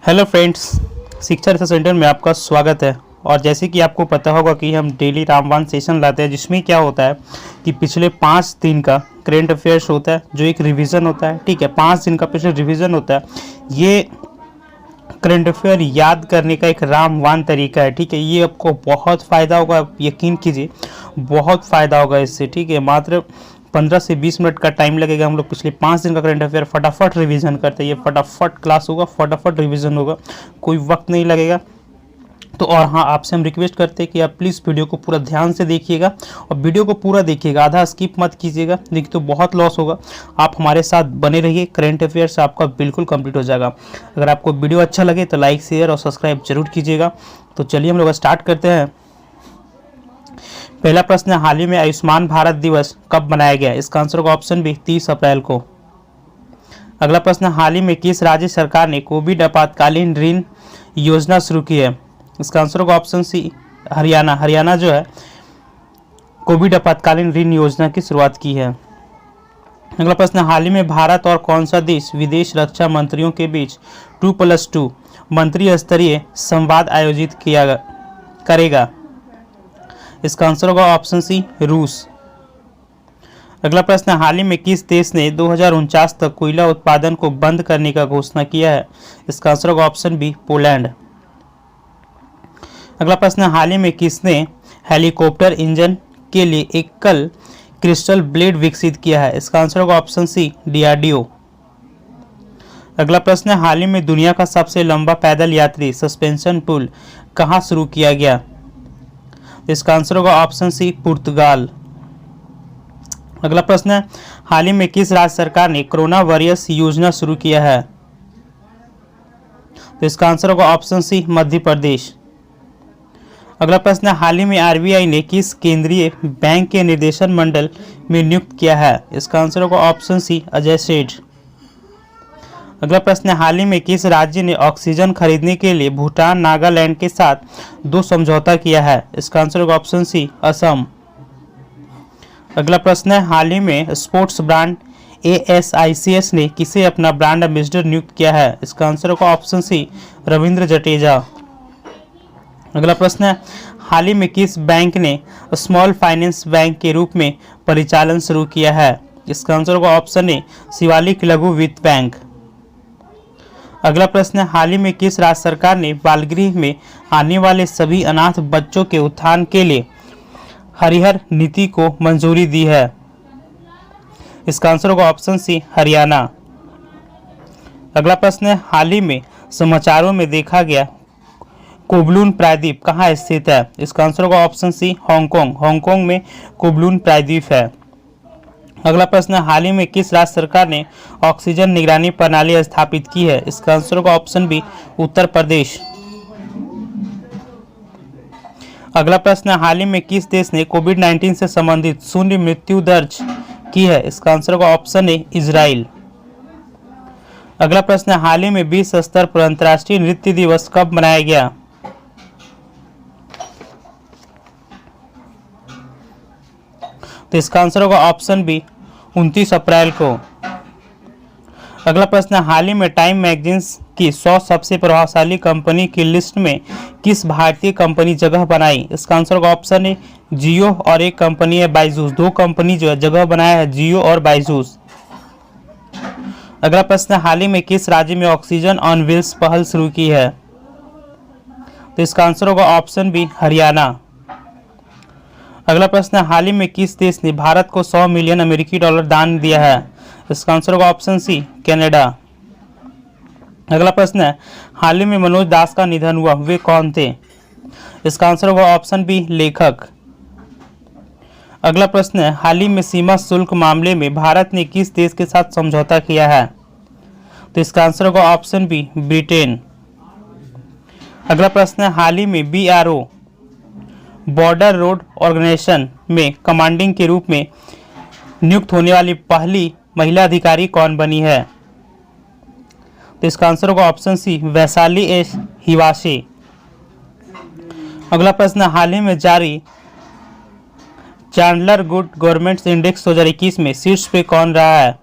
Hello friends, शिक्षा research centre में आपका स्वागत है। और जैसे कि आपको पता होगा कि हम डेली रामबाण सेशन लाते हैं, जिसमें क्या होता है कि पिछले 5 दिन का करेंट अफेयर्स होता है, जो एक रिवीजन होता है। ठीक है, 5 दिन का पिछले रिवीजन होता है। ये करंट अफेयर याद करने का एक रामबाण तरीका है। ठीक है, ये आपको बहुत फ़ायदा होगा, आप यकीन कीजिए, बहुत फ़ायदा होगा इससे। ठीक है, मात्र 15 से 20 मिनट का टाइम लगेगा। हम लोग पिछले 5 दिन का करंट अफेयर फटाफट रिवीजन करते हैं। ये फटाफट क्लास होगा, फटाफट रिवीजन होगा, कोई वक्त नहीं लगेगा। तो और हाँ, आपसे हम रिक्वेस्ट करते हैं कि आप प्लीज़ वीडियो को पूरा ध्यान से देखिएगा और वीडियो को पूरा देखिएगा, आधा स्किप मत कीजिएगा, नहीं तो बहुत लॉस होगा। आप हमारे साथ बने रहिए, करंट अफेयर्स आपका बिल्कुल कंप्लीट हो जाएगा। अगर आपको वीडियो अच्छा लगे तो लाइक, शेयर और सब्सक्राइब जरूर कीजिएगा। तो चलिए हम लोग स्टार्ट करते हैं। पहला प्रश्न है, हाल ही में आयुष्मान भारत दिवस कब मनाया गया? इसका आंसर होगा ऑप्शन बी, 30 अप्रैल को। अगला प्रश्न, हाल ही में किस राज्य सरकार ने कोविड आपातकालीन ऋण योजना शुरू की है? इसका आंसर होगा ऑप्शन सी, हरियाणा। हरियाणा जो है कोविड आपातकालीन ऋण योजना की शुरुआत की है। अगला प्रश्न, हाल ही में भारत और कौन सा देश विदेश रक्षा मंत्रियों के बीच 2+2 मंत्री स्तरीय संवाद आयोजित करेगा? इसका आंसर होगा ऑप्शन सी, रूस। अगला प्रश्न, हाल ही में किस देश ने 2049 तक कोयला उत्पादन को बंद करने का घोषणा किया है? इसका आंसर होगा ऑप्शन बी, पोलैंड। अगला प्रश्न, हाल ही में किसने हेलीकॉप्टर इंजन के लिए एकल क्रिस्टल ब्लेड विकसित किया है? इसका आंसर होगा ऑप्शन सी, डीआरडीओ। अगला प्रश्न, हाल ही में दुनिया का सबसे लंबा पैदल यात्री सस्पेंशन पुल कहाँ शुरू किया गया? इसका आंसर होगा ऑप्शन सी, पुर्तगाल। अगला प्रश्न है, हाल ही में किस राज्य सरकार ने कोरोना वॉरियर्स योजना शुरू किया है? तो इसका आंसर होगा ऑप्शन सी, मध्य प्रदेश। अगला प्रश्न है, हाल ही में आरबीआई ने किस केंद्रीय बैंक के निर्देशन मंडल में नियुक्त किया है? इसका आंसर होगा ऑप्शन सी, अजय सेठ। अगला प्रश्न है, हाल ही में किस राज्य ने ऑक्सीजन खरीदने के लिए भूटान, नागालैंड के साथ 2 समझौता किया है? इसका आंसर होगा ऑप्शन सी, असम। अगला प्रश्न है, हाल ही में स्पोर्ट्स ब्रांड ASICS ने किसे अपना ब्रांड एम्बेसडर नियुक्त किया है? इसका आंसर होगा ऑप्शन सी, रविंद्र जडेजा। अगला प्रश्न है, हाल ही में किस बैंक ने स्मॉल फाइनेंस बैंक के रूप में परिचालन शुरू किया है? इसका आंसर होगा ऑप्शन ए, शिवालिक लघु वित्त बैंक। अगला प्रश्न है, हाल ही में किस राज्य सरकार ने बाल गृह में आने वाले सभी अनाथ बच्चों के उत्थान के लिए हरिहर नीति को मंजूरी दी है? इसका आंसर होगा ऑप्शन सी, हरियाणा। अगला प्रश्न है, हाल ही में समाचारों में देखा गया कोबलून प्रायद्वीप कहाँ स्थित है? इसका आंसर होगा ऑप्शन सी, हांगकांग। हांगकांग में कोबलून प्रायद्वीप है। अगला प्रश्न है, हाल ही में किस राज्य सरकार ने ऑक्सीजन निगरानी प्रणाली स्थापित की है? इसका आंसर होगा ऑप्शन बी, उत्तर प्रदेश। अगला प्रश्न है, हाल ही में किस देश ने कोविड-19 से संबंधित शून्य मृत्यु दर्ज की है? इसका आंसर होगा ऑप्शन ए, इजराइल। अगला प्रश्न है, हाल ही में विश्व स्तर पर अंतर्राष्ट्रीय नृत्य दिवस कब मनाया गया? तो इसका आंसर होगा ऑप्शन बी, 29 अप्रैल को। अगला प्रश्न है, हाल ही में टाइम मैगजीन्स की 100 सबसे प्रभावशाली कंपनी की लिस्ट में किस भारतीय कंपनी जगह बनाई? इसका आंसर होगा ऑप्शन ए, जियो, और एक कंपनी है बायजूस। 2 कंपनी जो है जगह बनाया है, जियो और बायजूस। अगला प्रश्न है, हाल ही में किस राज्य में ऑक्सीजन ऑन व्हील्स पहल शुरू की है? तो इसका आंसर होगा ऑप्शन बी, हरियाणा। अगला प्रश्न है, हाल ही में किस देश ने भारत को 100 मिलियन अमेरिकी डॉलर दान दिया है? इसका आंसर होगा ऑप्शन सी, कनाडा। अगला प्रश्न है, हाल ही में मनोज दास का निधन हुआ, वे कौन थे? इसका आंसर होगा ऑप्शन बी, लेखक। अगला प्रश्न है, हाल ही में सीमा शुल्क मामले में भारत ने किस देश के साथ समझौता किया है? तो इसका आंसर होगा ऑप्शन बी, ब्रिटेन। अगला प्रश्न है, हाल ही में BRO बॉर्डर रोड ऑर्गेनाइजेशन में कमांडिंग के रूप में नियुक्त होने वाली पहली महिला अधिकारी कौन बनी है? तो इसका आंसर होगा ऑप्शन सी, वैशाली एस हिवाशी। अगला प्रश्न, हाल ही में जारी चैंडलर गुड गवर्नमेंट इंडेक्स 2021 में शीर्ष पे कौन रहा है?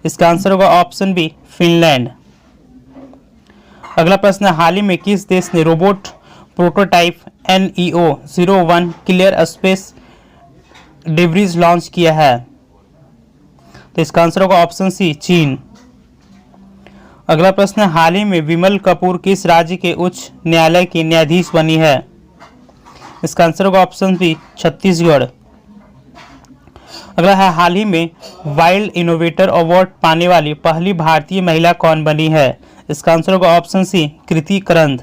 इसका आंसर होगा ऑप्शन बी, फिनलैंड। अगला प्रश्न है, हाल ही में किस देश ने robot prototype NEO-01 clear space debris launch किया है? तो इसका आंसर होगा ऑप्शन सी, चीन। अगला प्रश्न है, हाल ही में विमल कपूर किस राज्य के उच्च न्यायालय की न्यायाधीश बनी है? इसका आंसर होगा ऑप्शन बी, छत्तीसगढ़। अगला है, हाल ही में वाइल्ड इनोवेटर अवार्ड पाने वाली पहली भारतीय महिला कौन बनी है? इसका आंसर होगा ऑप्शन सी, कृति करंद।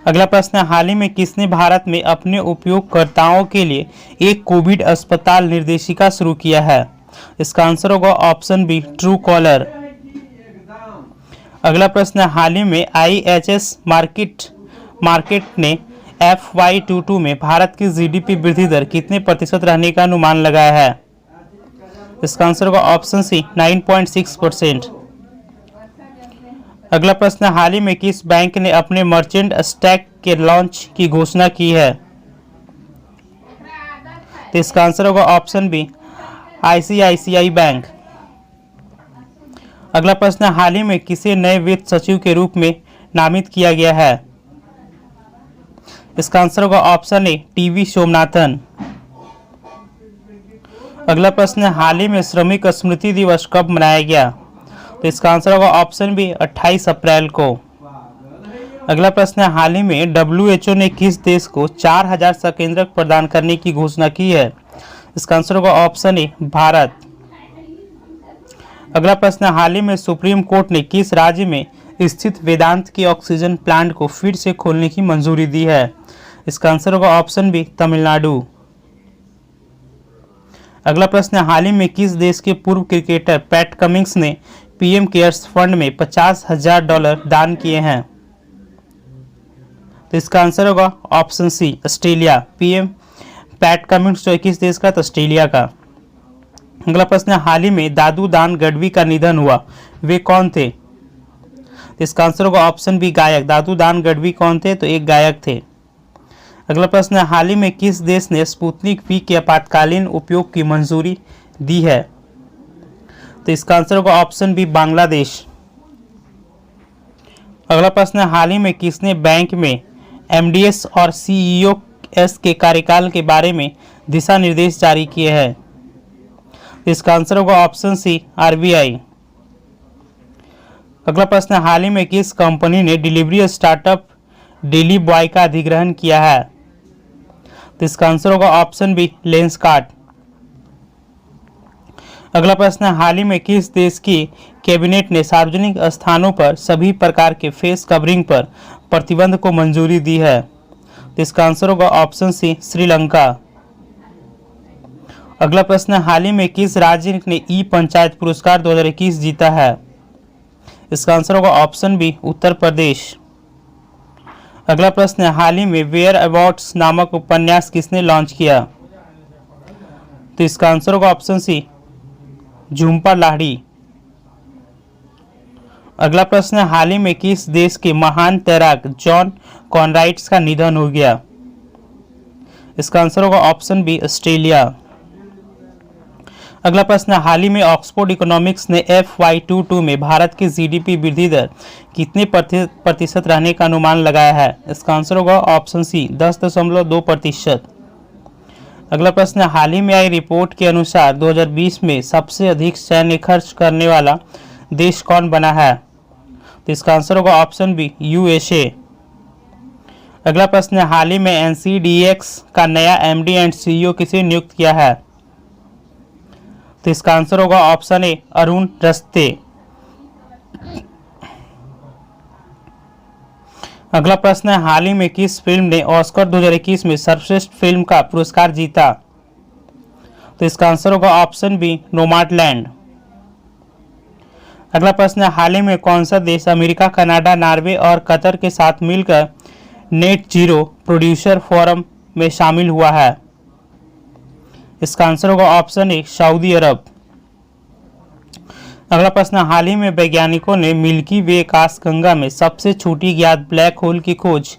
अगला प्रश्न है, हाल ही में किसने भारत में अपने उपयोगकर्ताओं के लिए एक कोविड अस्पताल निर्देशिका शुरू किया है? इसका आंसर होगा ऑप्शन बी, ट्रू कॉलर। अगला प्रश्न है, हाल ही में IHS मार्केट ने FY22 में भारत की GDP वृद्धि दर कितने प्रतिशत रहने का अनुमान लगाया है? इसका आंसर होगा ऑप्शन सी, 9.6%। अगला प्रश्न है, हाल ही में किस बैंक ने अपने मर्चेंट स्टैक के लॉन्च की घोषणा की है? तो इसका आंसर होगा ऑप्शन बी, ICICI बैंक। अगला प्रश्न है, हाल ही में किसे नए वित्त सचिव के रूप में नामित किया गया है? इसका आंसर होगा ऑप्शन ए, TV सोमनाथन। अगला प्रश्न है, हाल ही में श्रमिक स्मृति दिवस कब मनाया गया? तो इसका आंसर होगा ऑप्शन बी, 28 अप्रैल को। अगला प्रश्न है, हाल ही में WHO ने किस देश को 4000 संकेंद्रक प्रदान करने की घोषणा की है? इसका आंसर होगा ऑप्शन ए, भारत। अगला प्रश्न है, हाल ही में सुप्रीम कोर्ट ने किस राज्य में स्थित वेदांत के ऑक्सीजन प्लांट को फिर से खोलने की मंजूरी दी है? इसका आंसर होगा ऑप्शन बी, तमिलनाडु। अगला प्रश्न है, हाल ही में किस देश के पूर्व क्रिकेटर पैट कमिंग्स ने PM केयर्स फंड में $50,000 दान किए हैं? तो इसका आंसर होगा option C, Australia. PM Pat Cummins जो किस देश का? तो ऑस्ट्रेलिया का। अगला प्रश्न है, हाल ही में दादू दान गढ़वी का निधन हुआ, वे कौन थे? तो इसका आंसर होगा ऑप्शन बी, गायक। दादू दान गढ़वी कौन थे? तो एक गायक थे। अगला प्रश्न है, हाल ही में किस देश ने स्पुतनिक V के आपातकालीन उपयोग की मंजूरी दी है? तो इसका आंसर होगा ऑप्शन बी, बांग्लादेश। अगला प्रश्न है, हाल ही में किसने बैंक में MDS और CEOs के कार्यकाल के बारे में दिशा निर्देश जारी किए हैं? इसका आंसर होगा ऑप्शन सी, RBI। अगला प्रश्न है, हाल ही में किस कंपनी ने डिलीवरी स्टार्टअप डेली बॉय का अधिग्रहण किया है? तो इसका आंसर होगा ऑप्शन बी, लेंसकार्ट। अगला प्रश्न है, हाल ही में किस देश की कैबिनेट ने सार्वजनिक स्थानों पर सभी प्रकार के फेस कवरिंग पर प्रतिबंध को मंजूरी दी है? तो इसका आंसर होगा ऑप्शन सी, श्रीलंका। अगला प्रश्न है, हाल ही में किस राज्य ने पंचायत पुरस्कार 2021 जीता है? इसका आंसर होगा ऑप्शन बी, उत्तर प्रदेश। अगला प्रश्न है, हाल ही में वेयर अवार्ड्स नामक उपन्यास किसने लॉन्च किया? तो इसका आंसर होगा ऑप्शन सी, झुम्पा लाहिड़ी। अगला प्रश्न है, हाल ही में किस देश के महान तैराक जॉन कॉनराड्स का निधन हो गया? इसका आंसर होगा ऑप्शन बी, ऑस्ट्रेलिया। अगला प्रश्न है, हाल ही में ऑक्सफोर्ड इकोनॉमिक्स ने FY22 में भारत की GDP वृद्धि दर कितने प्रतिशत रहने का अनुमान लगाया है? इसका आंसर होगा ऑप्शन सी, 10.2%। अगला प्रश्न है, हाल ही में आई रिपोर्ट के अनुसार 2020 में सबसे अधिक सैन्य खर्च करने वाला देश कौन बना है? तो इसका आंसर होगा ऑप्शन बी, USA। अगला प्रश्न है, हाल ही में NCDX का नया MD एंड CEO किसे नियुक्त किया है? तो इसका आंसर होगा ऑप्शन ए, अरुण रस्ते। अगला प्रश्न है, हाल ही में किस फिल्म ने ऑस्कर 2021 में सर्वश्रेष्ठ फिल्म का पुरस्कार जीता? तो इसका आंसर होगा ऑप्शन बी, नोमैडलैंड। अगला प्रश्न है, हाल ही में कौन सा देश अमेरिका, कनाडा, नॉर्वे और कतर के साथ मिलकर नेट जीरो प्रोड्यूसर फोरम में शामिल हुआ है? इसका आंसर होगा ऑप्शन ए, सऊदी अरब। अगला प्रश्न, हाल ही में वैज्ञानिकों ने मिल्की वे आकाशगंगा में सबसे छोटी ज्ञात ब्लैक होल की खोज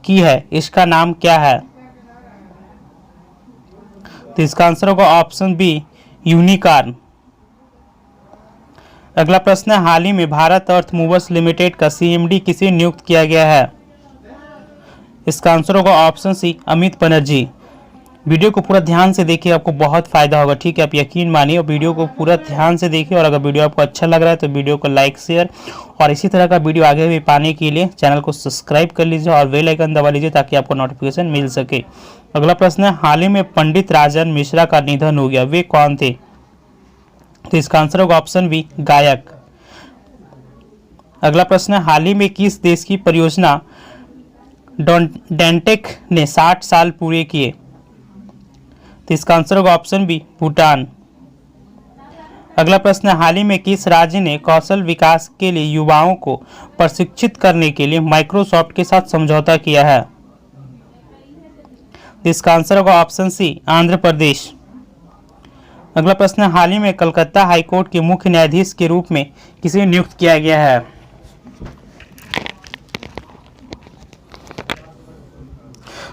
की है, इसका नाम क्या है? तो इसका आंसर होगा ऑप्शन बी, यूनिकॉर्न। अगला प्रश्न है, हाल ही में भारत अर्थ मूवर्स लिमिटेड का सीएमडी किसे नियुक्त किया गया है? इसका आंसर होगा option C, Amit Banerjee. Video को पूरा ध्यान से देखिए, आपको बहुत फायदा होगा, ठीक है। आप यकीन मानिए और वीडियो को पूरा ध्यान से देखिए, और अगर वीडियो आपको अच्छा लग रहा है तो वीडियो को लाइक शेयर और इसी तरह का वीडियो आगे भी पाने के लिए चैनल को सब्सक्राइब कर लीजिए और बेल आइकन दबा लीजिए ताकि आपको नोटिफिकेशन मिल सके। अगला प्रश्न है, हाल ही में पंडित राजन मिश्रा का निधन हो गया, वे कौन थे? तो इसका आंसर होगा ऑप्शन बी, गायक। अगला प्रश्न है, हाल ही में किस देश की परियोजना डेंटेक ने 60 साल पूरे किए? तो इसका आंसर होगा ऑप्शन बी, भूटान। अगला प्रश्न है, हाल ही में किस राज्य ने कौशल विकास के लिए युवाओं को प्रशिक्षित करने के लिए माइक्रोसॉफ्ट के साथ समझौता किया है? तो इसका आंसर होगा ऑप्शन सी, आंध्र प्रदेश। अगला प्रश्न है, हाल ही में कलकत्ता हाईकोर्ट के मुख्य न्यायाधीश के रूप में किसे नियुक्त किया गया है?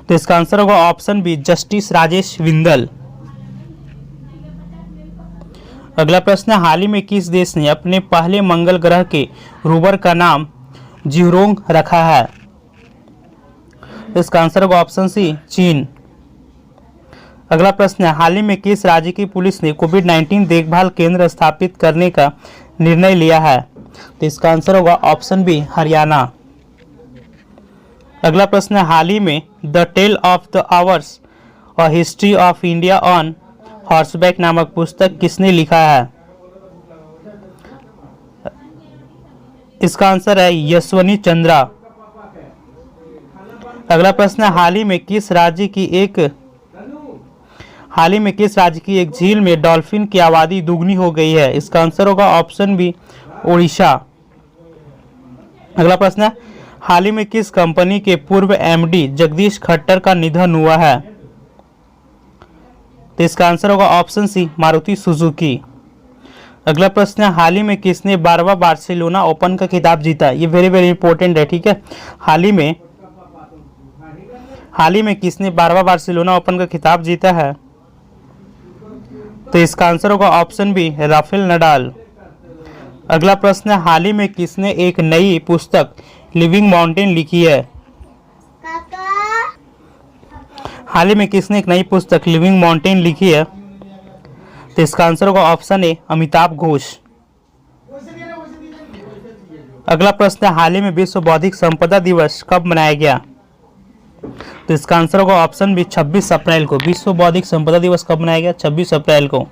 तो इसका आंसर होगा ऑप्शन बी, जस्टिस राजेश विंदल। अगला प्रश्न है, हाल ही में किस देश ने अपने पहले मंगल ग्रह के रोवर का नाम जिरोंग रखा है? तो इसका आंसर होगा ऑप्शन सी, चीन। अगला प्रश्न है, हाल ही में किस राज्य की पुलिस ने कोविड-19 देखभाल केंद्र स्थापित करने का निर्णय लिया है? तो इसका आंसर होगा ऑप्शन बी, हरियाणा। अगला प्रश्न है, हाल ही में the tale of the hours और history of India on horseback नामक पुस्तक किसने लिखा है? इसका आंसर है यशवनी चंद्रा। अगला प्रश्न है, हाल ही में किस राज्य की एक झील में डॉल्फिन की आबादी दुगनी हो गई है? इसका आंसर होगा ऑप्शन बी, ओडिशा। अगला प्रश्न है, हाल ही में किस कंपनी के पूर्व एमडी जगदीश खट्टर का निधन हुआ है? तो इसका आंसर होगा ऑप्शन सी, मारुति सुजुकी। अगला प्रश्न है, हाल ही में किसने 12वां बार्सिलोना ओपन का खिताब जीता? ये वेरी वेरी इंपॉर्टेंट है, ठीक है। हाल ही में किसने 12वां बार्सिलोना ओपन का खिताब जीता है? तो इसका आंसर होगा ऑप्शन बी, राफेल नडाल। अगला प्रश्न है, हाल ही में किसने एक नई पुस्तक लिविंग माउंटेन लिखी है? हाल ही में किसने एक नई पुस्तक लिविंग माउंटेन लिखी है? तो इसका आंसर होगा ऑप्शन ए, अमिताभ घोष। अगला प्रश्न है, हाल ही में विश्व बौद्धिक संपदा दिवस कब मनाया गया? तो इसका आंसर होगा ऑप्शन बी, 26 अप्रैल को। विश्व बौद्धिक संपदा दिवस कब मनाया गया? 26 अप्रैल को।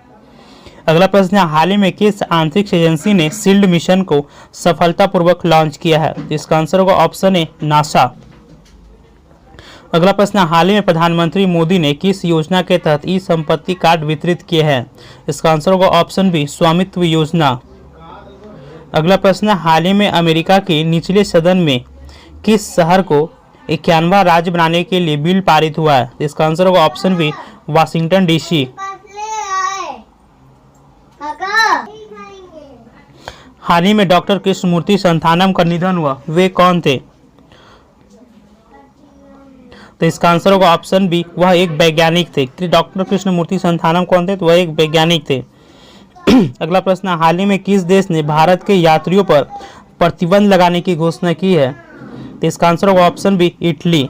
अगला प्रश्न है, हाल ही में किस अंतरिक्ष एजेंसी ने शील्ड मिशन को सफलतापूर्वक लॉन्च किया है? तो इसका आंसर होगा ऑप्शन ए, नासा। अगला प्रश्न है, हाल ही में प्रधानमंत्री मोदी ने किस योजना के तहत ई संपत्ति कार्ड वितरित किए हैं? इसका आंसर होगा ऑप्शन बी, स्वामित्व योजना। अगला प्रश्न है, हाल ही में अमेरिका के निचले सदन में किस शहर को 51वां राज्य बनाने के लिए बिल पारित हुआ है? इसका आंसर होगा ऑप्शन बी, वाशिंगटन डीसी। हाल ही में डॉक्टर कृष्णमूर्ति संथानम का निधन हुआ, वे कौन थे? तो इसका आंसर होगा ऑप्शन बी, वह एक वैज्ञानिक थे। डॉक्टर कृष्णमूर्ति संथानम कौन थे? तो वह एक वैज्ञानिक थे। अगला प्रश्न, हाल ही में किस देश ने भारत के यात्रियों पर प्रतिबंध लगाने की घोषणा की है? तो इसका आंसर होगा ऑप्शन बी, इटली।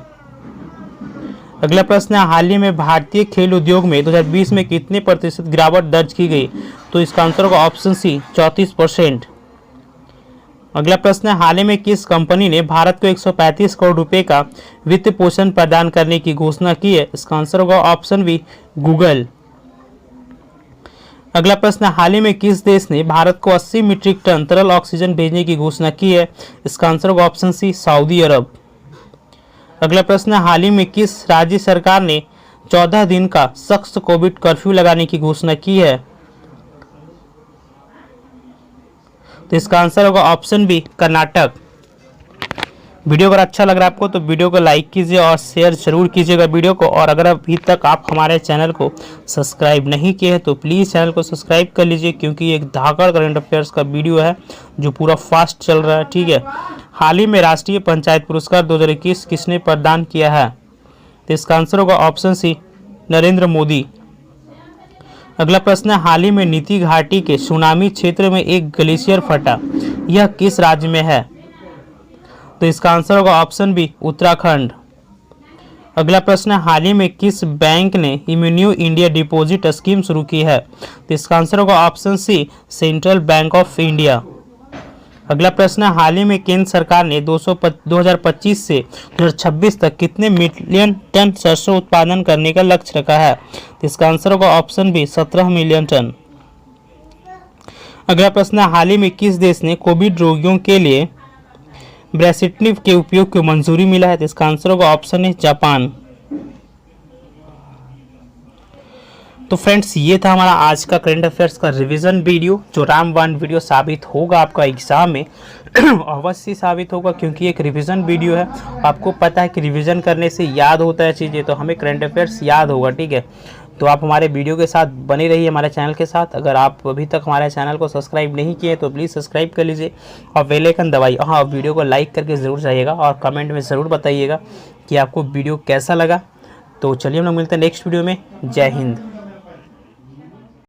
अगला प्रश्न है, हाल ही में भारतीय खेल उद्योग में 2020 में कितने प्रतिशत गिरावट दर्ज की गई? तो इसका आंसर होगा ऑप्शन सी, 34%। अगला प्रश्न है, हाल ही में किस कंपनी ने भारत को 135 करोड़ रुपए का वित्त पोषण प्रदान करने की घोषणा की है? इसका आंसर होगा ऑप्शन बी, गूगल। अगला प्रश्न, हाल ही में किस देश ने भारत को 80 मीट्रिक टन तरल ऑक्सीजन भेजने की घोषणा की है? इसका आंसर होगा ऑप्शन सी, सऊदी अरब। अगला प्रश्न, हाल ही में किस राज्य सरकार ने 14 दिन का सख्त कोविड कर्फ्यू लगाने की घोषणा की है? तो इसका आंसर होगा ऑप्शन बी, कर्नाटक। वीडियो अगर अच्छा लग रहा है आपको तो वीडियो को लाइक कीजिए और शेयर जरूर कीजिएगा वीडियो को। और अगर अभी तक आप हमारे चैनल को सब्सक्राइब नहीं किए हैं तो प्लीज़ चैनल को सब्सक्राइब कर लीजिए, क्योंकि ये एक धाकड़ करंट अफेयर्स का वीडियो है जो पूरा फास्ट चल रहा है, ठीक है। हाल ही में राष्ट्रीय पंचायत पुरस्कार 2021 किसने प्रदान किया है? तो इसका आंसर होगा ऑप्शन सी, नरेंद्र मोदी। अगला प्रश्न है, हाल ही में नीति घाटी के सुनामी क्षेत्र में एक ग्लेशियर फटा, यह किस राज्य में है? तो इसका आंसर होगा ऑप्शन बी, उत्तराखंड। अगला प्रश्न है, हाल ही में किस बैंक ने इम्यूनियो इंडिया डिपॉजिट स्कीम शुरू की है? तो इसका आंसर होगा option C, Central Bank of India. अगला प्रश्न है, हाल ही में केंद्र सरकार ने 2025 से 2026 तक कितने मिलियन टन सरसों उत्पादन करने का लक्ष्य रखा है? तो इसका आंसर होगा ऑप्शन बी, 17 मिलियन टन। अगला प्रश्न है, हाल ही में किस देश ने कोविड रोगियों के लिए ब्रेसिटिनिव के उपयोग को मंजूरी मिला है? तो इसका आंसर होगा ऑप्शन ए, जापान। तो फ्रेंड्स, ये था हमारा आज का करंट अफेयर्स का रिवीजन वीडियो, जो रामबाण वीडियो साबित होगा आपका एग्जाम में अवश्य साबित होगा, क्योंकि एक रिवीजन वीडियो है। आपको पता है कि रिवीजन करने से याद होता है चीज़ें, तो हमें करंट अफेयर्स याद होगा, ठीक है। तो आप हमारे वीडियो के साथ बने रहिए, हमारे चैनल के साथ। अगर आप अभी तक हमारे चैनल को सब्सक्राइब नहीं किए तो प्लीज़ सब्सक्राइब कर लीजिए और बेल आइकन दबाइए। हाँ, वीडियो को लाइक करके ज़रूर जाइएगा और कमेंट में ज़रूर बताइएगा कि आपको वीडियो कैसा लगा। तो चलिए हम लोग मिलते हैं नेक्स्ट वीडियो में। जय हिंद।